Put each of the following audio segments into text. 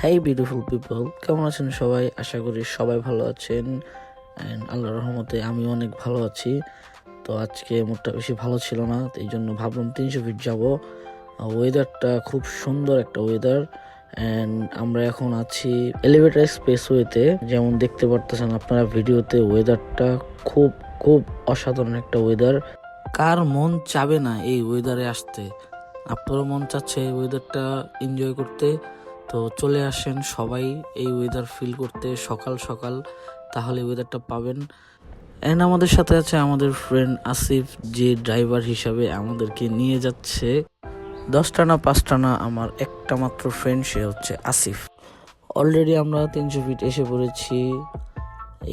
হেই beautiful people, কেমন আছেন সবাই? আশা করি সবাই ভালো আছেন। অ্যান্ড আল্লাহর রহমতে আমি অনেক ভালো আছি। তো আজকে মুডটা বেশি ভালো ছিল না, তো এই জন্য ভাবলাম 300 ফিট যাব। ওয়েদারটা খুব সুন্দর একটা ওয়েদার। অ্যান্ড আমরা এখন আছি এলিভেটর এক্সপ্রেসওয়েতে। যেমন দেখতে পারতেছেন আপনারা ভিডিওতে, ওয়েদারটা খুব খুব অসাধারণ একটা ওয়েদার। কার মন চাবে না এই ওয়েদারে আসতে? আপনারও মন চাচ্ছে এই ওয়েদারটা এনজয় করতে। তো চলে আসেন সবাই এই ওয়েদার ফিল করতে সকাল সকাল, তাহলে ওয়েদারটা পাবেন। অ্যান্ড আমাদের সাথে আছে আমাদের ফ্রেন্ড আসিফ, যে ড্রাইভার হিসাবে আমাদেরকে নিয়ে যাচ্ছে। 10টা না 5টা না, আমার একটা মাত্র ফ্রেন্ড, সে হচ্ছে আসিফ। অলরেডি আমরা 300 ফিট এসে পড়েছি।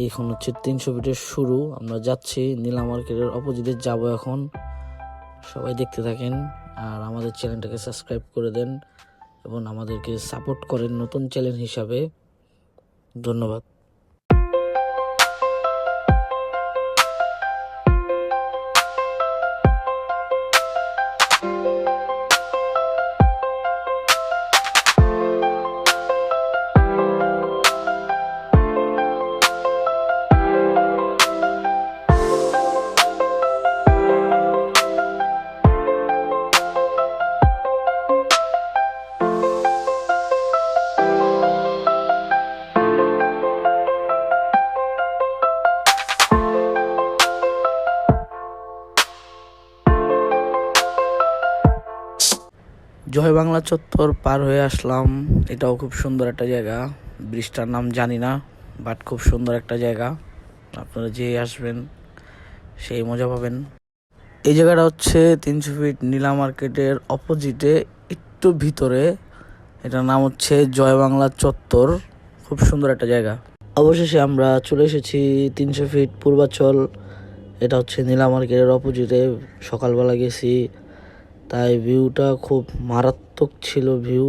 এখন হচ্ছে 300 ফিটের শুরু। আমরা যাচ্ছি নীলা মার্কেটের অপোজিটে যাব এখন। সবাই দেখতে থাকেন আর আমাদের চ্যানেলটাকে সাবস্ক্রাইব করে দেন এবং আমাদেরকে সাপোর্ট করেন নতুন চ্যানেল হিসাবে। ধন্যবাদ। জয় বাংলা চত্বর পার হয়ে আসলাম। এটাও খুব সুন্দর একটা জায়গা। ব্রিজটার নাম জানি না, বাট খুব সুন্দর একটা জায়গা। আপনারা যে আসবেন সেই মজা পাবেন। এই জায়গাটা হচ্ছে 300 ফিট নীলা মার্কেটের অপোজিটে একটু ভিতরে। এটার নাম হচ্ছে জয় বাংলা চত্বর। খুব সুন্দর একটা জায়গা। অবশেষে আমরা চলে এসেছি 300 ফিট পূর্বাচল। এটা হচ্ছে নীলা মার্কেটের অপোজিটে। সকালবেলা গেছি, তাই ভিউটা খুব মারাত্মক ছিল। ভিউ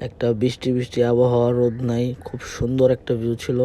একটা বৃষ্টি বৃষ্টি আবহাওয়া, রোদ নাই, খুব সুন্দর একটা ভিউ ছিল।